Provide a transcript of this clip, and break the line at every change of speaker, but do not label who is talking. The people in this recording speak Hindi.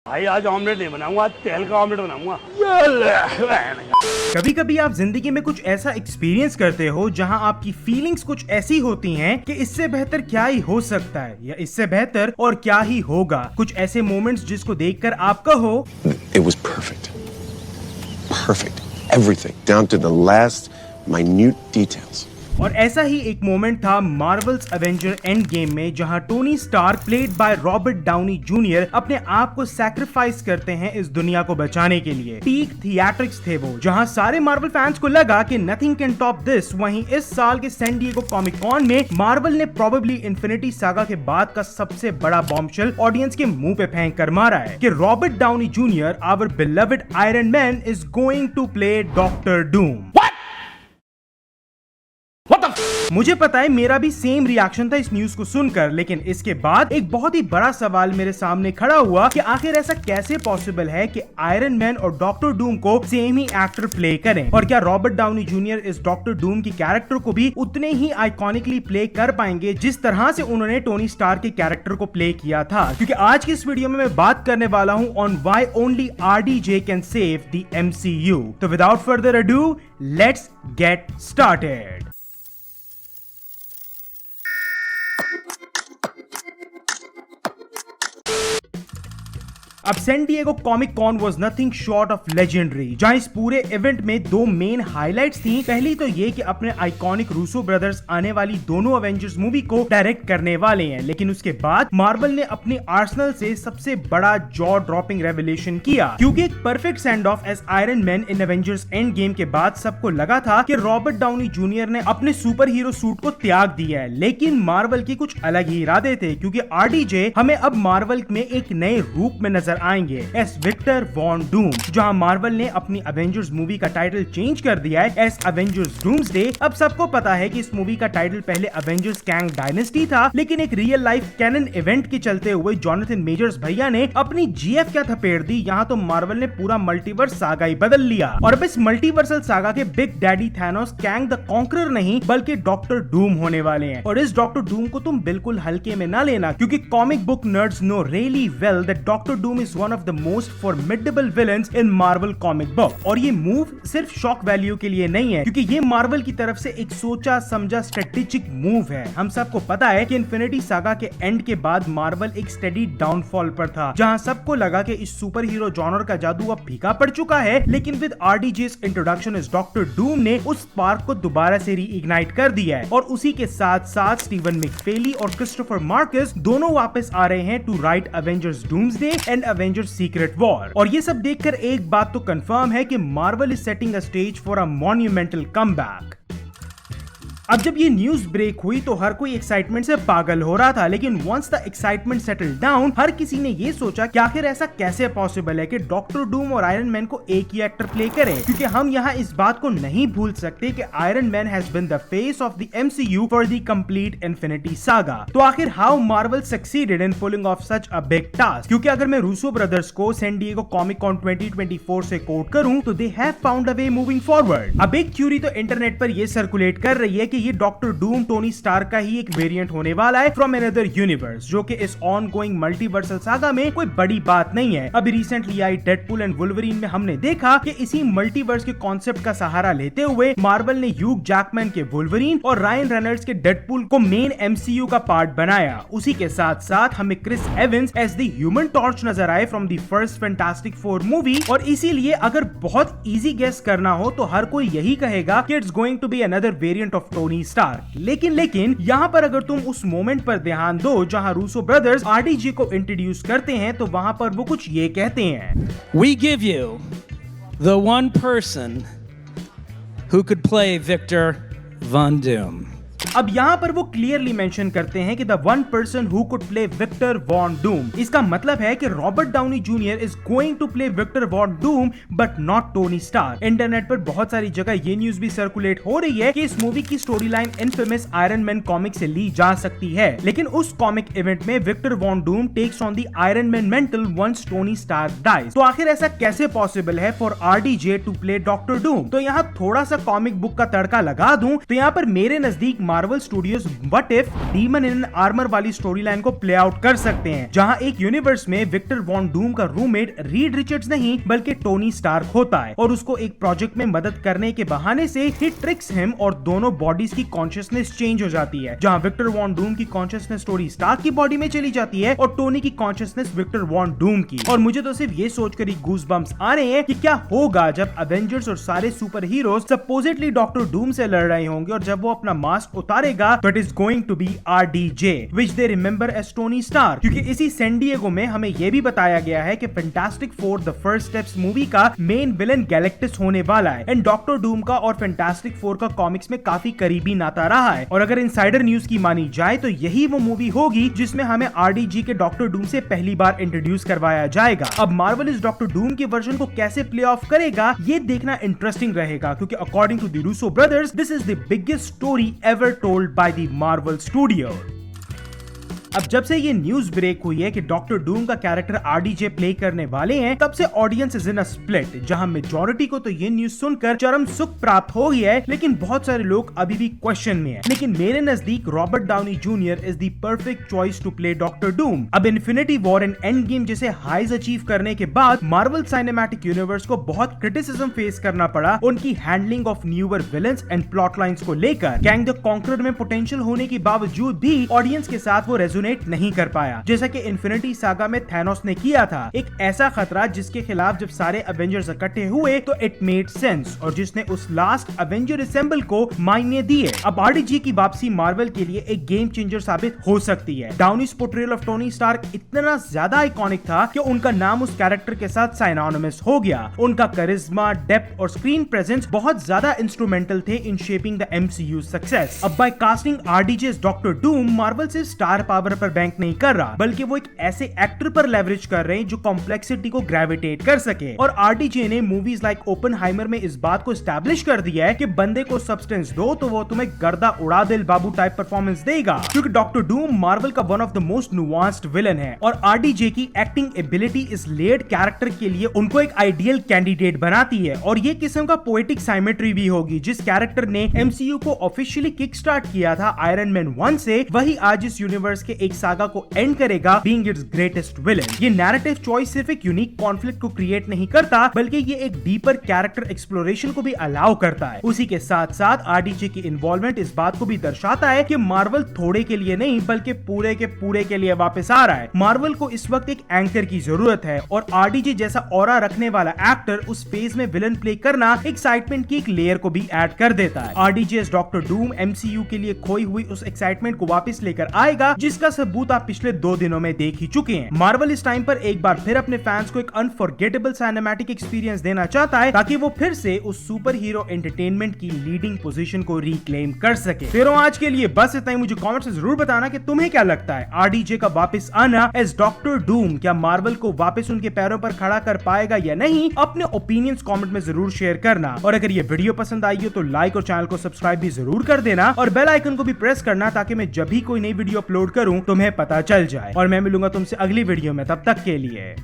भाई आज ऑमलेट नहीं बनाऊंगा, आज तेल का ऑमलेट बनाऊंगा।
कभी कभी आप जिंदगी में कुछ ऐसा एक्सपीरियंस करते हो जहां आपकी फीलिंग्स कुछ ऐसी होती हैं कि इससे बेहतर क्या ही हो सकता है या इससे बेहतर और क्या ही होगा। कुछ ऐसे मोमेंट्स जिसको देखकर आप कहो
It was perfect. Perfect. Everything, down to the last minute details.
और ऐसा ही एक मोमेंट था मार्वल्स एवेंजर एंड गेम में, जहां Tony Stark played by Robert Downey Junior अपने आप को सैक्रिफाइस करते हैं इस दुनिया को बचाने के लिए। पीक थिएट्रिक्स थे वो, जहां सारे मार्वल फैंस को लगा कि नथिंग कैन टॉप दिस। वहीं इस साल के सैन डिएगो कॉमिक कॉन में मार्वल ने प्रोबेबली इन्फिनिटी सागा के बाद का सबसे बड़ा बॉम्बशेल ऑडियंस के मुंह पे फेंक कर मारा है कि Robert Downey Junior, our beloved Iron Man, is going to play doctor Doom. मुझे पता है मेरा भी सेम रिएक्शन था इस न्यूज को सुनकर, लेकिन इसके बाद एक बहुत ही बड़ा सवाल मेरे सामने खड़ा हुआ कि आखिर ऐसा कैसे पॉसिबल है कि आयरन मैन और डॉक्टर डूम को सेम ही एक्टर प्ले करें, और क्या रॉबर्ट डाउनी जूनियर इस डॉक्टर डूम की कैरेक्टर को भी उतने ही आइकॉनिकली प्ले कर पाएंगे जिस तरह से उन्होंने टोनी स्टार के कैरेक्टर को प्ले किया था। क्योंकि आज की इस वीडियो में मैं बात करने वाला हूं on why only RDJ can save the MCU। तो without further ado, let's get started. अब San Diego comic con was nothing short of legendary, जहां इस पूरे इवेंट में दो मेन हाइलाइट्स थी। पहली तो ये कि अपने आइकॉनिक रूसो ब्रदर्स आने वाली दोनों एवेंजर्स मूवी को डायरेक्ट करने वाले हैं, लेकिन उसके बाद मार्वल ने अपने आर्सेनल से सबसे बड़ा जॉ ड्रॉपिंग रेवलेशन किया, क्योंकि एक perfect send off as Iron Man in Avengers Endgame के बाद सबको लगा था कि रॉबर्ट डाउनी जूनियर ने अपने सुपर हीरो सूट को त्याग दिया है। लेकिन मार्वल के कुछ अलग ही इरादे थे, क्योंकि RDJ हमें अब मार्वल में एक नए रूप में नजर आएंगे एस विक्टर वॉन डूम। जहां मार्वल ने अपनी एवेंजर्स मूवी का टाइटल चेंज कर दिया है एस एवेंजर्स डूम्सडे। अब सबको पता है कि इस मूवी का टाइटल पहले एवेंजर्स कैंग डायनेस्टी था, लेकिन एक रियल लाइफ कैनन इवेंट के चलते हुए जॉनथन मेजर्स भैया ने अपनी GF क्या थपेड़ दी। यहाँ तो मार्वल ने पूरा मल्टीवर्स सागा ही बदल लिया, और अब इस मल्टीवर्सल सागा के big daddy Thanos Kang the conqueror नहीं बल्कि डॉक्टर डूम होने वाले हैं। और इस डॉक्टर डूम को तुम बिल्कुल हल्के में ना लेना, क्योंकि comic book nerds know really well that Doctor Doom is one of the most formidable villains in Marvel comic book. और ये मूव सिर्फ शॉक वैल्यू के लिए नहीं है, क्योंकि ये मार्वल की तरफ से एक सोचा समझा स्ट्रेटेजिक मूव है। हम सबको पता है कि इन्फिनिटी सागा के एंड के बाद मार्वल एक स्टेडी डाउनफॉल पर था, जहां सबको लगा कि इस सुपर हीरो जॉनर का जादू अब फीका पड़ चुका है। लेकिन विद RDJ's इंट्रोडक्शन इस डॉक्टर डूम ने उस स्पार्क को दोबारा से रीइग्नाइट कर दिया है, और उसी के साथ साथ स्टीवन मैकफेली और क्रिस्टोफर मार्कस दोनों वापस आ रहे हैं to write Avengers Doomsday and Avengers Secret War. और ये सब देखकर एक बात तो कंफर्म है कि Marvel is setting a stage for a monumental comeback. अब जब ये न्यूज ब्रेक हुई तो हर कोई एक्साइटमेंट से पागल हो रहा था, लेकिन once the excitement settle down, हर किसी ने ये सोचा कि आखिर ऐसा कैसे पॉसिबल है कि डॉक्टर डूम और आयरन मैन को एक ही एक्टर प्ले करे। क्योंकि हम यहाँ इस बात को नहीं भूल सकते कि Iron Man has been the face of the MCU for the complete Infinity Saga. तो आखिर how Marvel succeeded in pulling off such a big task? क्योंकि अगर मैं रूसो ब्रदर्स को सैन डिएगो कॉमिक कॉन 2024 से कोट करूं तो they have found a way moving forward. अब एक थ्योरी तो इंटरनेट पर ये सर्कुलेट कर रही है कि ये डॉक्टर डूम टोनी स्टार्क का ही एक वेरिएंट होने वाला है फ्रॉम अनदर यूनिवर्स, जो कि इस ऑनगोइंग मल्टीवर्सल सागा में कोई बड़ी बात नहीं है। अभी recently I Deadpool and Wolverine में हमने देखा कि इसी मल्टीवर्स के कॉन्सेप्ट का सहारा लेते हुए मार्वल ने ह्यूग जैकमैन के वुल्वरीन और रायन रेनॉल्ड्स के डेडपूल को मेन MCU का पार्ट बनाया। उसी के साथ साथ हमें Chris Evans as the Human Torch नजर आए from the first Fantastic Four movie. और इसीलिए अगर बहुत इजी गेस करना हो तो हर कोई यही कहेगा कि it's going to be another variant of Tony Stark. लेकिन यहाँ पर अगर तुम उस मोमेंट पर ध्यान दो जहाँ रूसो ब्रदर्स RDJ को इंट्रोड्यूस करते हैं, तो वहां पर वो कुछ ये कहते हैं,
We give you the one person who could play Victor Von Doom.
अब यहाँ पर वो क्लियरली मेंशन करते हैं कि the one person who could play Victor Von Doom. इसका मतलब है कि Robert Downey junior is going to play Victor Von Doom but not Tony Stark. Internet पर बहुत सारी जगह ये न्यूज भी सर्कुलेट हो रही है कि इस मूवी की story line infamous Iron Man comic से ली जा सकती है, लेकिन उस कॉमिक इवेंट में Victor Von Doom takes on the Iron Man mantle once Tony Stark dies. तो आखिर ऐसा कैसे पॉसिबल है for RDJ to play doctor Doom? तो यहाँ थोड़ा सा कॉमिक बुक का तड़का लगा दूं तो यहाँ पर मेरे नजदीक Marvel studios what if demon in armour वाली स्टोरी लाइन को प्ले आउट कर सकते हैं, जहां एक यूनिवर्स में विक्टर वॉन डूम का रूममेट रीड रिचर्ड्स नहीं बल्कि टोनी स्टार्क होता है और उसको एक प्रोजेक्ट में मदद करने के बहाने से ही ट्रिक्स हिम और दोनों बॉडीज की कॉन्शियसनेस चेंज हो जाती है, जहां विक्टर वॉन डूम की कॉन्शियसनेस टोनी स्टार्क की बॉडी में चली जाती है और टोनी की कॉन्शियसनेस विक्टर वॉन डूम की। और मुझे तो सिर्फ ये सोचकर ही गूज बम्प्स आ रहे हैं कि क्या होगा जब एवेंजर्स और सारे super heroes supposedly doctor Doom से लड़ रहे होंगे और जब वो अपना मास्क उतारेगा तो it is going to be RDJ which they remember as Tony Stark, क्योंकि इसी सैन डिएगो में हमें यह भी बताया गया है कि fantastic four the first steps movie का मेन विलन गैलेक्टस होने वाला है एंड डॉक्टर डूम का और फैंटास्टिक फोर का कॉमिक्स में काफी करीबी नाता रहा है। और अगर इनसाइडर न्यूज की मानी जाए तो यही वो मूवी होगी जिसमें हमें RDJ के डॉक्टर डूम से पहली बार इंट्रोड्यूस करवाया जाएगा। अब मार्वल इस डॉक्टर डूम के वर्जन को कैसे प्ले ऑफ करेगा ये देखना इंटरेस्टिंग रहेगा, क्योंकि according to the Russo brothers this is the biggest story ever told by the Marvel studio. अब जब से ये न्यूज ब्रेक हुई है कि डॉक्टर डूम का कैरेक्टर RDJ प्ले करने वाले हैं, तब से audience is in a split, जहां मेजॉरिटी को तो ये न्यूज सुनकर चरम सुख प्राप्त हो गया है, लेकिन बहुत सारे लोग अभी भी क्वेश्चन में हैं। लेकिन मेरे नजदीक Robert Downey junior is the perfect choice to play doctor Doom. अब infinity war and endgame जैसे हाइज अचीव करने के बाद मार्वल सिनेमैटिक यूनिवर्स को बहुत क्रिटिसिज्म फेस करना पड़ा उनकी handling of newer villains and plot lines को लेकर। कैंग द कॉन्करर में पोटेंशियल होने के बावजूद भी ऑडियंस के साथ वो रेजोनेट नहीं कर पाया, जैसा कि इन्फिनिटी सागा में थैनोस ने किया था। एक ऐसा खतरा जिसके खिलाफ जब सारे एवेंजर्स इकट्ठे हुए तो इट मेड सेंस और जिसने उस लास्ट एवेंजर असेंबल को मायने दिए। अब RDJ की वापसी मार्वल के लिए एक गेम चेंजर साबित हो सकती है। डाउनीज पोर्ट्रेयल ऑफ टोनी स्टार्क इतना ज्यादा आइकॉनिक था कि उनका नाम उस कैरेक्टर के साथ साइनोनिमस हो गया। उनका करिश्मा, डेप्थ और स्क्रीन प्रेजेंस बहुत ज्यादा इंस्ट्रूमेंटल थे in shaping the MCU success. अब by casting RDJ doctor Doom Marvel से स्टार पावर पर बैंक नहीं कर रहा, बल्कि वो एक ऐसे एक्टर पर लेवरेज कर रहे हैं जो कॉम्प्लेक्सिटी को ग्रेविटेट कर सके। और RDJ ने मूवीज लाइक ओपनहाइमर में इस बात को एस्टैब्लिश कर दिया है कि बंदे को सब्सटेंस दो तो वो तुम्हें गर्दा उड़ा दिल बाबू टाइप परफॉर्मेंस देगा, क्योंकि डॉक्टर डूम मार्वल का one of the most nuanced villain है और RDJ की एक्टिंग एबिलिटी इस लेयर्ड कैरेक्टर के लिए उनको एक आइडियल कैंडिडेट बनाती है। और ये किस्म का पोएटिक साइमेट्री भी होगी। जिस कैरेक्टर ने MCU को ऑफिशियली किक स्टार्ट किया था आयरन मैन 1 से, वही आज इस यूनिवर्स के एक सागा को एंड करेगा बीइंग इट्स ग्रेटेस्ट विलन। ये नैरेटिव चॉइस सिर्फ एक यूनिक कॉन्फ्लिक्ट को क्रिएट नहीं करता, बल्कि ये एक डीपर कैरेक्टर एक्सप्लोरेशन को भी अलाउ करता है। उसी के साथ साथ RDJ की इन्वॉल्वमेंट इस बात को भी दर्शाता है कि मार्वल थोड़े के लिए नहीं बल्कि पूरे के पूरे के लिए वापस आ रहा है। मार्वल को इस वक्त एक एंकर की जरूरत है और RDJ जैसा ऑरा रखने वाला एक्टर उस फेज में विलन प्ले करना एक्साइटमेंट की एक लेयर को भी ऐड कर देता है। RDJ डॉक्टर डूम MCU के लिए खोई हुई उस एक्साइटमेंट को वापस लेकर आएगा, जिसका सबूत आप पिछले 2 दिनों में देख ही चुके हैं। मार्वल इस टाइम पर एक बार फिर अपने फैंस को एक अनफॉरगेटेबल सिनेमैटिक एक्सपीरियंस देना चाहता है, ताकि वो फिर से उस सुपर हीरो एंटरटेनमेंट की लीडिंग पोजीशन को रिक्लेम कर सके। फिर आज के लिए बस इतना ही। मुझे कमेंट से जरूर बताना कि तुम्हें क्या लगता है, RDJ का वापस आना एज डॉक्टर डूम क्या मार्वल को वापस उनके पैरों पर खड़ा कर पाएगा या नहीं? अपने ओपिनियंस कमेंट में जरूर शेयर करना। और अगर ये वीडियो पसंद आई हो तो लाइक और चैनल को सब्सक्राइब भी जरूर कर देना और बेल आइकन को भी प्रेस करना, ताकि मैं जब भी कोई नई वीडियो अपलोड करूं तुम्हें पता चल जाए। और मैं मिलूंगा तुमसे अगली वीडियो में, तब तक के लिए।